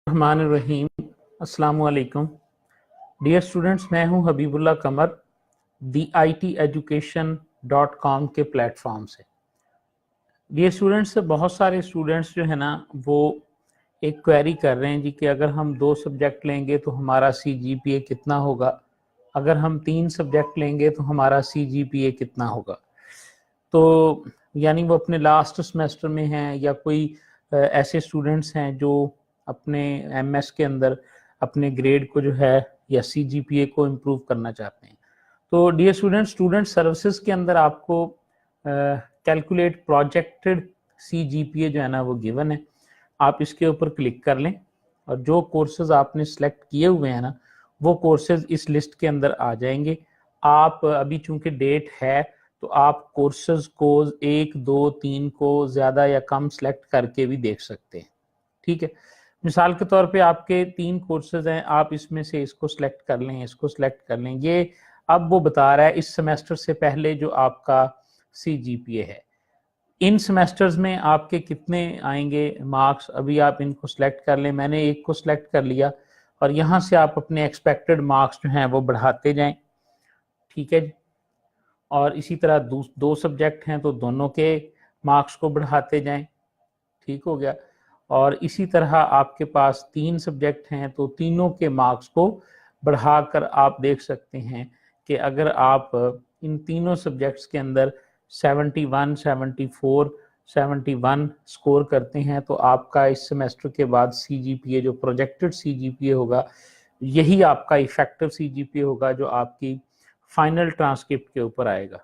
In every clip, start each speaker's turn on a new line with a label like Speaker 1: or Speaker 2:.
Speaker 1: रहमान रहीम। अस्सलामु अलैकुम dear students, मैं हूं हबीबुल्लाह कमर theITeducation.com के प्लेटफॉर्म से। डियर स्टूडेंट्स, बहुत सारे स्टूडेंट्स जो है ना वो एक क्वेरी कर रहे हैं जी कि अगर हम 2 सब्जेक्ट लेंगे तो हमारा CGPA कितना होगा, अगर हम 3 सब्जेक्ट लेंगे तो हमारा CGPA कितना होगा। तो यानी वो अपने लास्ट सेमेस्टर में हैं या कोई ऐसे स्टूडेंट्स हैं जो अपने MS के अंदर अपने ग्रेड को जो है या CGPA को इम्प्रूव करना चाहते हैं। तो डियर स्टूडेंट सर्विसेज के अंदर आपको कैलकुलेट प्रोजेक्टेड CGPA जो है ना वो गिवन है। आप इसके ऊपर क्लिक कर लें और जो कोर्सेज आपने सेलेक्ट किए हुए हैं ना वो कोर्सेज इस लिस्ट के अंदर आ जाएंगे। आप अभी चूंकि डेट है तो आप कोर्सेज को 1, 2, 3 को ज़्यादा या कम सेलेक्ट करके भी देख सकते हैं। ठीक है, मिसाल के तौर पे आपके 3 कोर्सेज हैं, आप इसमें से इसको सिलेक्ट कर लें, इसको सिलेक्ट कर लें। ये अब वो बता रहा है इस सेमेस्टर से पहले जो आपका CGPA है, इन सेमेस्टर्स में आपके कितने आएंगे मार्क्स, अभी आप इनको सिलेक्ट कर लें। मैंने एक को सिलेक्ट कर लिया और यहाँ से आप अपने एक्सपेक्टेड मार्क्स जो हैं वो बढ़ाते जाएं। ठीक है जी, और इसी तरह 2 सब्जेक्ट हैं तो दोनों के मार्क्स को बढ़ाते जाएं। ठीक हो गया। और इसी तरह आपके पास 3 सब्जेक्ट हैं तो तीनों के मार्क्स को बढ़ाकर आप देख सकते हैं कि अगर आप इन तीनों सब्जेक्ट्स के अंदर 71, 74, 71 स्कोर करते हैं तो आपका इस सेमेस्टर के बाद CGPA जो प्रोजेक्टेड CGPA होगा यही आपका इफेक्टिव CGPA होगा जो आपकी फाइनल ट्रांसक्रिप्ट के ऊपर आएगा।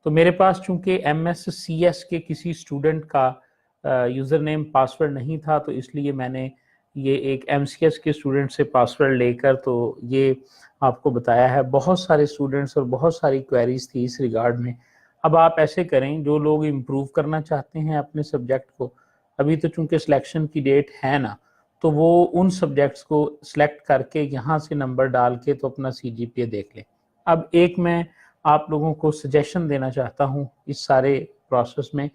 Speaker 1: तो मेरे पास चूंकि MScs के किसी स्टूडेंट का यूज़र नेम पासवर्ड नहीं था तो इसलिए मैंने ये एक MCS के स्टूडेंट से पासवर्ड लेकर तो ये आपको बताया है। बहुत सारे स्टूडेंट्स और बहुत सारी क्वेरीज थी इस रिगार्ड में। अब आप ऐसे करें, जो लोग इम्प्रूव करना चाहते हैं अपने सब्जेक्ट को, अभी तो चूंकि सिलेक्शन की डेट है ना, तो वो उन सब्जेक्ट्स को सिलेक्ट करके यहाँ से नंबर डाल के तो अपना CGPA देख लें। अब एक मैं आप लोगों को सजेशन देना चाहता हूँ इस सारे प्रोसेस में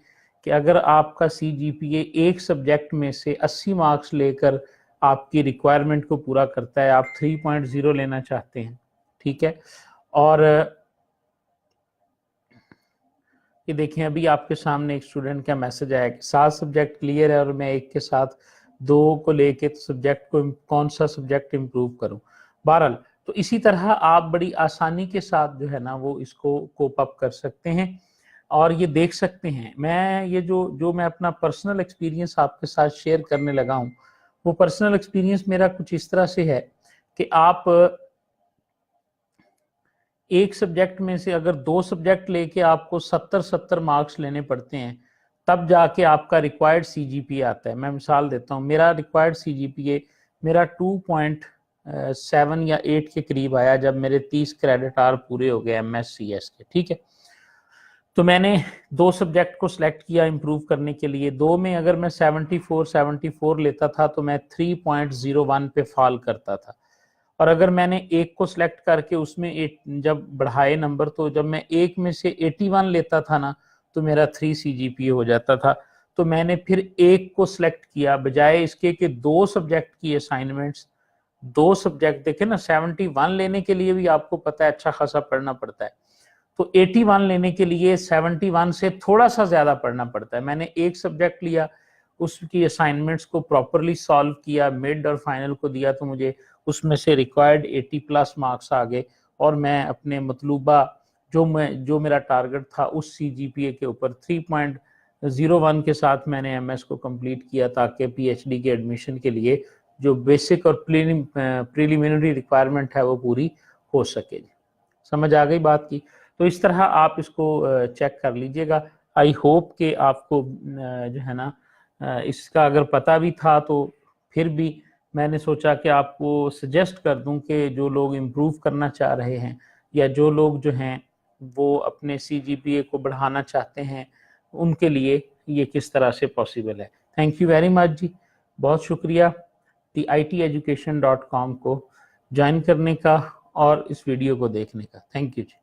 Speaker 1: कि अगर आपका CGPA एक सब्जेक्ट में से 80 मार्क्स लेकर आपकी रिक्वायरमेंट को पूरा करता है, आप 3.0 लेना चाहते हैं, ठीक है, और ये देखें अभी आपके सामने एक स्टूडेंट का मैसेज आया कि 7 सब्जेक्ट क्लियर है और मैं एक के साथ 2 को लेके तो सब्जेक्ट को कौन सा सब्जेक्ट इम्प्रूव करूं। बहरहाल तो इसी तरह आप बड़ी आसानी के साथ जो है ना वो इसको कोप अप कर सकते हैं और ये देख सकते हैं। मैं ये जो मैं अपना पर्सनल एक्सपीरियंस आपके साथ शेयर करने लगा हूं, वो पर्सनल एक्सपीरियंस मेरा कुछ इस तरह से है कि आप एक सब्जेक्ट में से अगर 2 सब्जेक्ट लेके आपको 70 मार्क्स लेने पड़ते हैं तब जाके आपका रिक्वायर्ड CGPA आता है। मैं मिसाल देता हूँ, मेरा रिक्वायर्ड CGPA मेरा 2.7 या 8 के करीब आया जब मेरे 30 क्रेडिट आवर पूरे हो गए MScs के। ठीक है, तो मैंने 2 सब्जेक्ट को सिलेक्ट किया इम्प्रूव करने के लिए। 2 में अगर मैं 74 लेता था तो मैं 3.01 पे फॉल करता था, और अगर मैंने एक को सिलेक्ट करके उसमें जब बढ़ाए नंबर तो जब मैं एक में से 81 लेता था ना तो मेरा 3 CGPA हो जाता था। तो मैंने फिर एक को सिलेक्ट किया बजाय इसके कि 2 सब्जेक्ट की असाइनमेंट्स, 2 सब्जेक्ट देखे ना, 71 लेने के लिए भी आपको पता है अच्छा खासा पढ़ना पड़ता है, तो 81 लेने के लिए 71 से थोड़ा सा ज्यादा पढ़ना पड़ता है। मैंने एक सब्जेक्ट लिया, उसकी असाइनमेंट्स को प्रॉपरली सॉल्व किया, मिड और फाइनल को दिया तो मुझे उसमें से रिक्वायर्ड 80+ मार्क्स आ गए और मैं अपने मतलूबा जो मेरा टारगेट था उस CGPA के ऊपर 3.01 के साथ मैंने MS को कंप्लीट किया ताकि PhD के एडमिशन के लिए जो बेसिक और प्रीलिमिनरी रिक्वायरमेंट है वो पूरी हो सके। समझ आ गई बात की? तो इस तरह आप इसको चेक कर लीजिएगा। आई होप कि आपको जो है ना इसका अगर पता भी था तो फिर भी मैंने सोचा कि आपको सजेस्ट कर दूं कि जो लोग इम्प्रूव करना चाह रहे हैं या जो लोग जो हैं वो अपने CGPA को बढ़ाना चाहते हैं उनके लिए ये किस तरह से पॉसिबल है। थैंक यू वेरी मच जी, बहुत शुक्रिया theITeducation.com को ज्वाइन करने का और इस वीडियो को देखने का। Thank you ji.